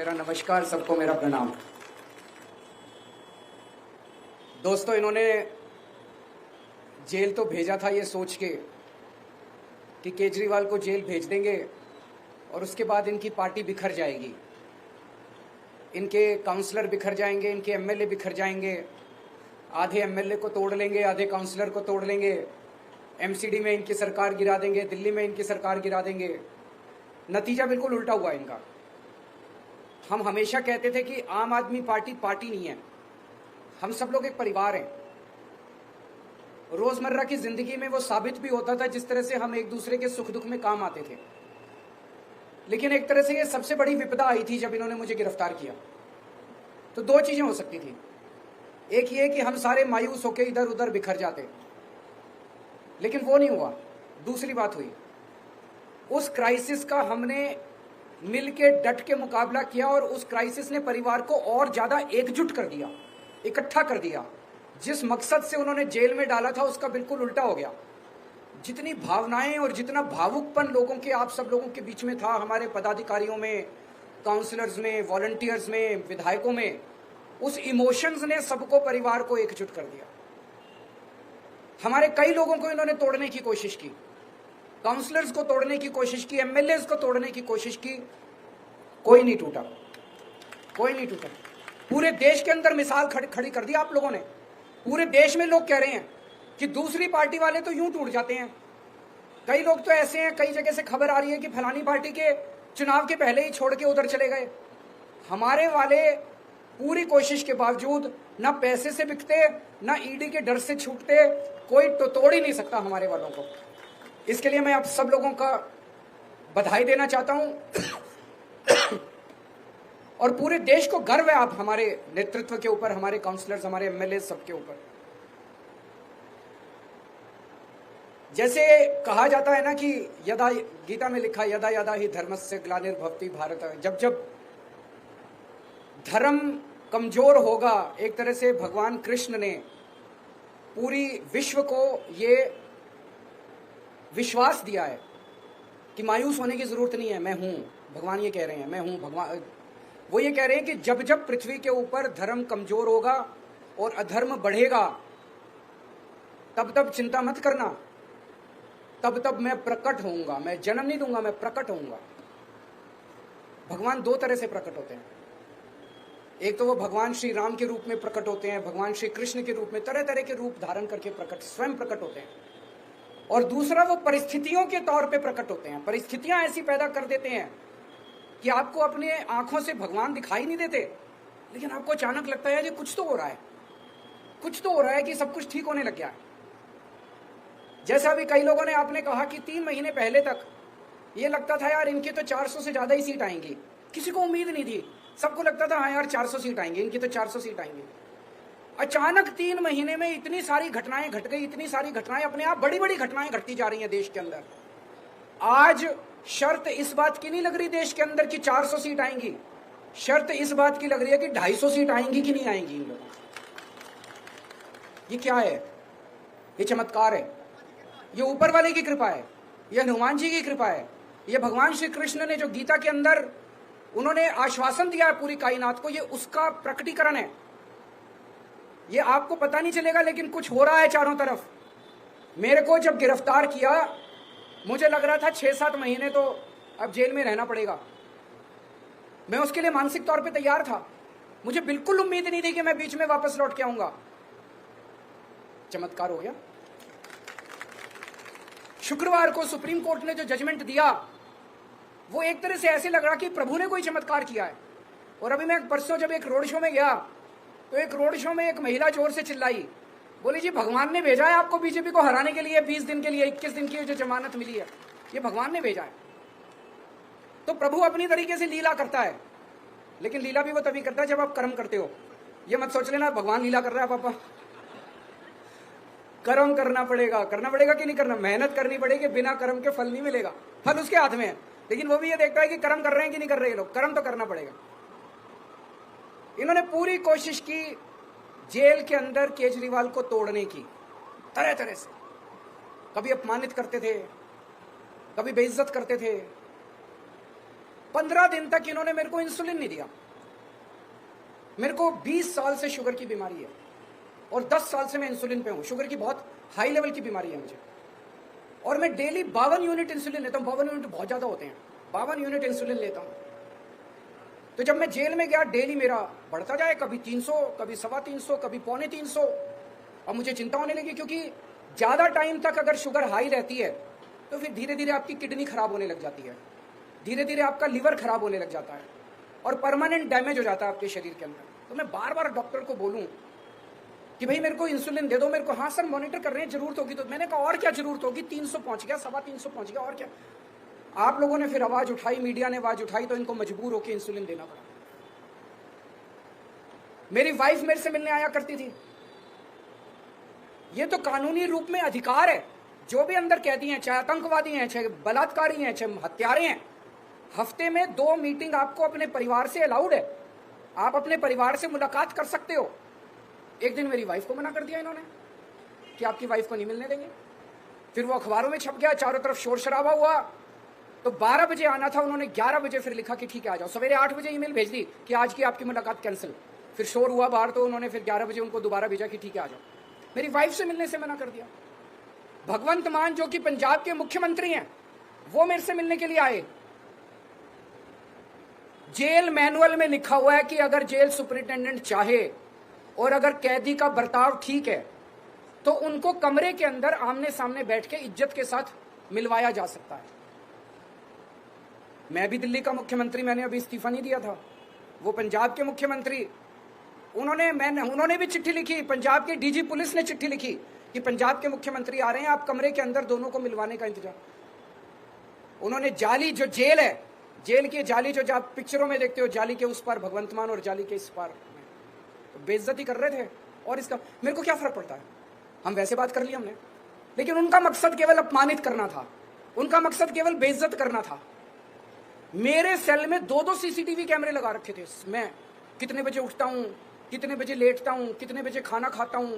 मेरा नमस्कार, सबको मेरा प्रणाम। दोस्तों, इन्होंने जेल तो भेजा था ये सोच के कि केजरीवाल को जेल भेज देंगे और उसके बाद इनकी पार्टी बिखर जाएगी, इनके काउंसलर बिखर जाएंगे, इनके एमएलए बिखर जाएंगे, आधे एमएलए को तोड़ लेंगे, आधे काउंसलर को तोड़ लेंगे, एमसीडी में इनकी सरकार गिरा देंगे, दिल्ली में इनकी सरकार गिरा देंगे। नतीजा बिल्कुल उल्टा हुआ इनका। हम हमेशा कहते थे कि आम आदमी पार्टी पार्टी नहीं है, हम सब लोग एक परिवार हैं। रोजमर्रा की जिंदगी में वो साबित भी होता था, जिस तरह से हम एक दूसरे के सुख दुख में काम आते थे। लेकिन एक तरह से ये सबसे बड़ी विपदा आई थी जब इन्होंने मुझे गिरफ्तार किया। तो दो चीजें हो सकती थी, एक ये कि हम सारे मायूस होकर इधर उधर बिखर जाते, लेकिन वो नहीं हुआ। दूसरी बात हुई, उस क्राइसिस का हमने मिलके डट के मुकाबला किया और उस क्राइसिस ने परिवार को और ज्यादा एकजुट कर दिया, इकट्ठा कर दिया। जिस मकसद से उन्होंने जेल में डाला था उसका बिल्कुल उल्टा हो गया। जितनी भावनाएं और जितना भावुकपन लोगों के, आप सब लोगों के बीच में था, हमारे पदाधिकारियों में, काउंसलर्स में, वॉलंटियर्स में, विधायकों में, उस इमोशंस ने सबको, परिवार को एकजुट कर दिया। हमारे कई लोगों को इन्होंने तोड़ने की कोशिश की, काउंसलर्स को तोड़ने की कोशिश की, एमएलए को तोड़ने की कोशिश की, कोई नहीं टूटा, कोई नहीं टूटा। पूरे देश के अंदर मिसाल खड़ी कर दी आप लोगों ने। पूरे देश में लोग कह रहे हैं कि दूसरी पार्टी वाले तो यूं टूट जाते हैं। कई लोग तो ऐसे हैं, कई जगह से खबर आ रही है कि फलानी पार्टी के चुनाव के पहले ही छोड़ के उधर चले गए। हमारे वाले पूरी कोशिश के बावजूद ना पैसे से बिकते, ना ईडी के डर से छूटते, कोई तो तोड़ ही नहीं सकता हमारे वालों को। इसके लिए मैं आप सब लोगों का बधाई देना चाहता हूं और पूरे देश को गर्व है आप हमारे नेतृत्व के ऊपर, हमारे काउंसलर्स, हमारे एमएलए, सबके ऊपर। जैसे कहा जाता है ना कि यदा, गीता में लिखा, यदा यदा ही धर्मस्य ग्लानिर्भवति भारत। जब जब धर्म कमजोर होगा, एक तरह से भगवान कृष्ण ने पूरी विश्व को ये विश्वास दिया है कि मायूस होने की जरूरत नहीं है, मैं हूं। भगवान ये कह रहे हैं, मैं हूं भगवान। वो ये कह रहे हैं कि जब जब पृथ्वी के ऊपर धर्म कमजोर होगा और अधर्म बढ़ेगा, तब तब चिंता मत करना, तब तब मैं प्रकट होऊंगा। मैं जन्म नहीं दूंगा, मैं प्रकट होऊंगा। भगवान दो तरह से प्रकट होते हैं। एक तो वो भगवान श्री राम के रूप में प्रकट होते हैं, भगवान श्री कृष्ण के रूप में, तरह तरह के रूप धारण करके स्वयं प्रकट होते हैं। और दूसरा, वो परिस्थितियों के तौर पे प्रकट होते हैं। परिस्थितियां ऐसी पैदा कर देते हैं कि आपको अपने आंखों से भगवान दिखाई नहीं देते, लेकिन आपको अचानक लगता है कि कुछ तो हो रहा है, कुछ तो हो रहा है, कि सब कुछ ठीक होने लग गया है। जैसा अभी कई लोगों ने, आपने कहा कि 3 महीने पहले तक ये लगता था यार इनकी तो 400 से ज्यादा ही सीट आएंगी। किसी को उम्मीद नहीं थी, सबको लगता था हाँ यार 400 सीट आएंगी, इनकी तो 400 सीट आएंगी। अचानक 3 महीने में इतनी सारी घटनाएं घट गई, इतनी सारी घटनाएं, अपने आप बड़ी बड़ी घटनाएं घटती जा रही हैं देश के अंदर। आज शर्त इस बात की नहीं लग रही देश के अंदर कि 400 सीट आएंगी, शर्त इस बात की लग रही है कि 250 सीट आएंगी कि नहीं आएंगी इन लोगों। ये क्या है? ये चमत्कार है, ये ऊपर वाले की कृपा है, ये हनुमान जी की कृपा है, ये भगवान श्री कृष्ण ने जो गीता के अंदर उन्होंने आश्वासन दिया है पूरी कायनात को, ये उसका प्रकटीकरण है। ये आपको पता नहीं चलेगा, लेकिन कुछ हो रहा है चारों तरफ। मेरे को जब गिरफ्तार किया, मुझे लग रहा था 6-7 महीने तो अब जेल में रहना पड़ेगा। मैं उसके लिए मानसिक तौर पे तैयार था। मुझे बिल्कुल उम्मीद नहीं थी कि मैं बीच में वापस लौट के आऊंगा। चमत्कार हो गया। शुक्रवार को सुप्रीम कोर्ट ने जो जजमेंट दिया, वो एक तरह से ऐसे लग रहा कि प्रभु ने कोई चमत्कार किया है। और अभी मैं परसों जब एक रोड शो में गया, तो एक रोड शो में एक महिला जोर से चिल्लाई, बोली जी भगवान ने भेजा है आपको बीजेपी को हराने के लिए। 20 दिन के लिए, 21 दिन की जो जमानत मिली है, ये भगवान ने भेजा है। तो प्रभु अपनी तरीके से लीला करता है, लेकिन लीला भी वो तभी करता है जब आप कर्म करते हो। ये मत सोच लेना भगवान लीला कर रहा है पापा। कर्म करना पड़ेगा कि नहीं करना, मेहनत करनी पड़ेगी, बिना कर्म के फल नहीं मिलेगा। फल उसके हाथ में है, लेकिन वो भी ये देखता है कि कर्म कर रहे हैं कि नहीं कर रहे हैं लोग। कर्म तो करना पड़ेगा। इन्होंने पूरी कोशिश की जेल के अंदर केजरीवाल को तोड़ने की, तरह तरह से। कभी अपमानित करते थे, कभी बेइज्जत करते थे, 15 दिन तक इन्होंने मेरे को इंसुलिन नहीं दिया। मेरे को 20 साल से शुगर की बीमारी है और 10 साल से मैं इंसुलिन पे हूं। शुगर की बहुत हाई लेवल की बीमारी है मुझे, और मैं डेली 52 यूनिट इंसुलिन लेता हूं। 52 यूनिट बहुत ज्यादा होते हैं, 52 यूनिट इंसुलिन लेता हूं। तो जब मैं जेल में गया, डेली मेरा बढ़ता जाए, कभी 300, कभी 325, कभी 325। अब मुझे चिंता होने लगी, क्योंकि ज्यादा टाइम तक अगर शुगर हाई रहती है तो फिर धीरे धीरे आपकी किडनी खराब होने लग जाती है, धीरे धीरे आपका लिवर खराब होने लग जाता है और परमानेंट डैमेज हो जाता है आपके शरीर के अंदर। तो मैं बार बार डॉक्टर को बोलूं कि भाई मेरे को इंसुलिन दे दो, मेरे को, हाँ सर मॉनिटर कर रहे हैं, जरूरत होगी। तो मैंने कहा और क्या जरूरत होगी, 300 पहुंच गया, 325 पहुंच गया, और क्या। आप लोगों ने फिर आवाज उठाई, मीडिया ने आवाज उठाई, तो इनको मजबूर होकर इंसुलिन देना पड़ा। मेरी वाइफ मेरे से मिलने आया करती थी। ये तो कानूनी रूप में अधिकार है। जो भी अंदर कैदी हैं, चाहे आतंकवादी हैं, चाहे बलात्कारी हैं, चाहे हत्यारे हैं, हफ्ते में 2 मीटिंग आपको अपने परिवार से अलाउड है। आप अपने परिवार से मुलाकात कर सकते हो। एक दिन मेरी वाइफ को मना कर दिया इन्होंने कि आपकी वाइफ को नहीं मिलने देंगे। फिर वो अखबारों में छप गया, चारों तरफ शोर शराबा हुआ। तो 12 बजे आना था, उन्होंने 11 बजे फिर लिखा कि ठीक है आ जाओ। सवेरे 8 बजे ईमेल भेज दी कि आज की आपकी मुलाकात कैंसिल। फिर शोर हुआ बाहर, तो उन्होंने फिर 11 बजे उनको दोबारा भेजा कि ठीक है आ जाओ। मेरी वाइफ से मिलने से मना कर दिया। भगवंत मान जो कि पंजाब के मुख्यमंत्री हैं, वो मेरे से मिलने के लिए आए। जेल मैनुअल में लिखा हुआ है कि अगर जेल सुपरिटेंडेंट चाहे और अगर कैदी का बर्ताव ठीक है तो उनको कमरे के अंदर आमने सामने बैठ के इज्जत के साथ मिलवाया जा सकता है। मैं भी दिल्ली का मुख्यमंत्री, मैंने अभी इस्तीफा नहीं दिया था। वो पंजाब के मुख्यमंत्री, उन्होंने भी चिट्ठी लिखी। पंजाब के डीजी पुलिस ने चिट्ठी लिखी कि पंजाब के मुख्यमंत्री आ रहे हैं, आप कमरे के अंदर दोनों को मिलवाने का इंतजाम। उन्होंने जाली जो जेल है, जेल की जाली जो आप पिक्चरों में देखते हो, जाली के उस पार भगवंत मान और जाली के इस पार, तो बेइज्जती कर रहे थे। और इसका मेरे को क्या फर्क पड़ता है, हम वैसे बात कर ली हमने। लेकिन उनका मकसद केवल अपमानित करना था, उनका मकसद केवल बेइज्जत करना था। मेरे सेल में 2-2 सीसीटीवी कैमरे लगा रखे थे। मैं कितने बजे उठता हूं, कितने बजे लेटता हूं, कितने बजे खाना खाता हूं,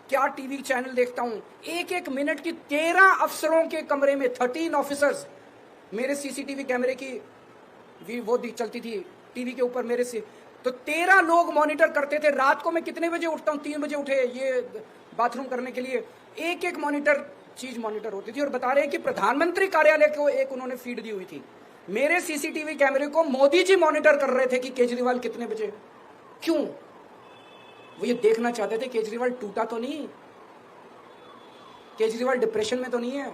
क्या टीवी चैनल देखता हूं, एक एक मिनट की 13 अफसरों के कमरे में 13 ऑफिसर्स मेरे सीसीटीवी कैमरे की वो चलती थी टीवी के ऊपर मेरे से। तो 13 लोग मॉनिटर करते थे। रात को मैं कितने बजे उठता हूं, 3 बजे उठे ये बाथरूम करने के लिए, एक एक चीज मॉनिटर होती थी। और बता रहे हैं कि प्रधानमंत्री कार्यालय को एक उन्होंने फीड दी हुई थी। मेरे सीसीटीवी कैमरे को मोदी जी मॉनिटर कर रहे थे कि केजरीवाल कितने बजे। क्यों? वो ये देखना चाहते थे केजरीवाल टूटा तो नहीं, केजरीवाल डिप्रेशन में तो नहीं है।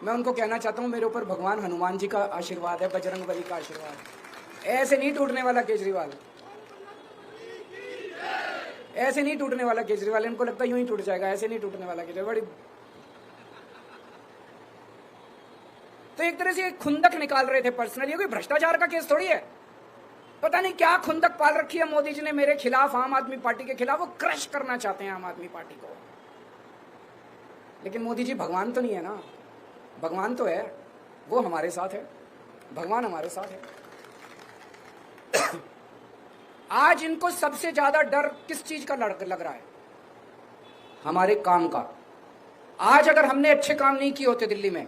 मैं उनको कहना चाहता हूं मेरे ऊपर भगवान हनुमान जी का आशीर्वाद है, बजरंगबली का आशीर्वाद है। ऐसे नहीं टूटने वाला केजरीवाल, ऐसे नहीं टूटने वाला केजरीवाल। इनको लगता है यूं ही टूट जाएगा, ऐसे नहीं टूटने वाला केजरीवाल। तो एक तरह से एक खुंदक निकाल रहे थे पर्सनली। कोई भ्रष्टाचार का केस थोड़ी है, पता नहीं क्या खुंदक पाल रखी है मोदी जी ने मेरे खिलाफ, आम आदमी पार्टी के खिलाफ। वो क्रश करना चाहते हैं आम आदमी पार्टी को। लेकिन मोदी जी भगवान तो नहीं है ना, भगवान तो है, वो हमारे साथ है, भगवान हमारे साथ है। आज इनको सबसे ज्यादा डर किस चीज का लग रहा है? हमारे काम का। आज अगर हमने अच्छे काम नहीं किए होते दिल्ली में,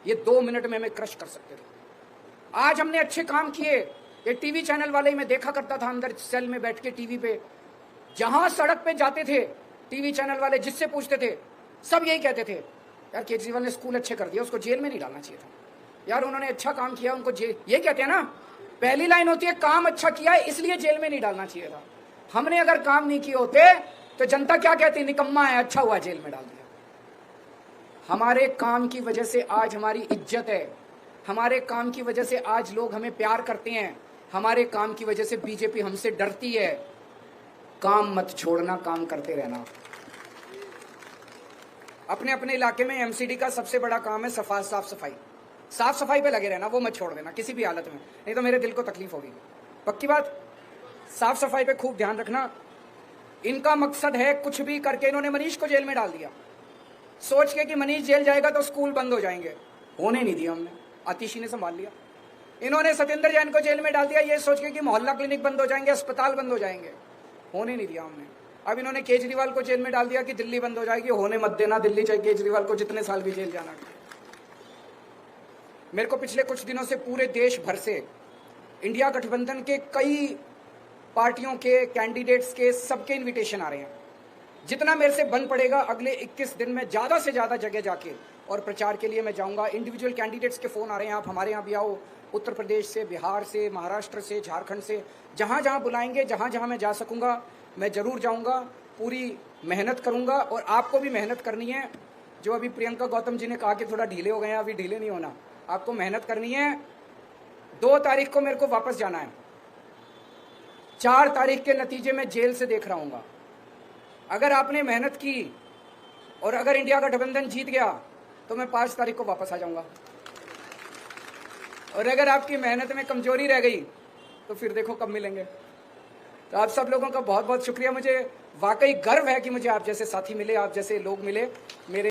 ये 2 मिनट में हमें क्रश कर सकते थे। आज हमने अच्छे काम किए। ये टीवी चैनल वाले, मैं देखा करता था अंदर सेल में बैठ के टीवी पे, जहां सड़क पे जाते थे टीवी चैनल वाले, जिससे पूछते थे सब यही कहते थे, यार केजरीवाल ने स्कूल अच्छे कर दिया, उसको जेल में नहीं डालना चाहिए था। यार उन्होंने अच्छा काम किया, उनको जेल, ये कहते हैं ना, पहली लाइन होती है काम अच्छा किया है इसलिए जेल में नहीं डालना चाहिए था। हमने अगर काम नहीं किए होते तो जनता क्या कहती, निकम्मा है, अच्छा हुआ जेल में डाल दिया। हमारे काम की वजह से आज हमारी इज्जत है, हमारे काम की वजह से आज लोग हमें प्यार करते हैं, हमारे काम की वजह से बीजेपी हमसे डरती है। काम मत छोड़ना, काम करते रहना। अपने अपने इलाके में एमसीडी का सबसे बड़ा काम है साफ सफाई। साफ सफाई पे लगे रहना, वो मत छोड़ देना किसी भी हालत में, नहीं तो मेरे दिल को तकलीफ होगी। पक्की बात, साफ सफाई पे खूब ध्यान रखना। इनका मकसद है कुछ भी करके, इन्होंने मनीष को जेल में डाल दिया सोच के कि मनीष जेल जाएगा तो स्कूल बंद हो जाएंगे, होने नहीं दिया हमने, आतिशी ने संभाल लिया। इन्होंने सत्येंद्र जैन को जेल में डाल दिया ये सोच के कि मोहल्ला क्लिनिक बंद हो जाएंगे, अस्पताल बंद हो जाएंगे, होने नहीं दिया हमने। अब इन्होंने केजरीवाल को जेल में डाल दिया कि दिल्ली बंद हो जाएगी, होने मत देना दिल्ली, चाहे केजरीवाल को जितने साल भी जेल जाना। मेरे को पिछले कुछ दिनों से पूरे देश भर से इंडिया गठबंधन के कई पार्टियों के कैंडिडेट्स के सबके इनविटेशन आ रहे हैं। जितना मेरे से बन पड़ेगा अगले 21 दिन में ज़्यादा से ज़्यादा जगह जाके और प्रचार के लिए मैं जाऊंगा। इंडिविजुअल कैंडिडेट्स के फ़ोन आ रहे हैं, आप हमारे यहाँ भी आओ। उत्तर प्रदेश से, बिहार से, महाराष्ट्र से, झारखंड से, जहाँ जहाँ बुलाएंगे, जहाँ जहाँ मैं जा सकूँगा मैं ज़रूर जाऊँगा। पूरी मेहनत करूँगा और आपको भी मेहनत करनी है। जो अभी प्रियंका गौतम जी ने कहा कि थोड़ा ढीले हो गए हैं, अभी ढीले नहीं होना, आपको मेहनत करनी है। 2 तारीख को मेरे को वापस जाना है। 4 तारीख के नतीजे में जेल से देख रहा हूँगा। अगर आपने मेहनत की और अगर इंडिया गठबंधन जीत गया तो मैं 5 तारीख को वापस आ जाऊंगा। और अगर आपकी मेहनत में कमजोरी रह गई तो फिर देखो कब मिलेंगे। तो आप सब लोगों का बहुत बहुत शुक्रिया। मुझे वाकई गर्व है कि मुझे आप जैसे साथी मिले, आप जैसे लोग मिले। मेरे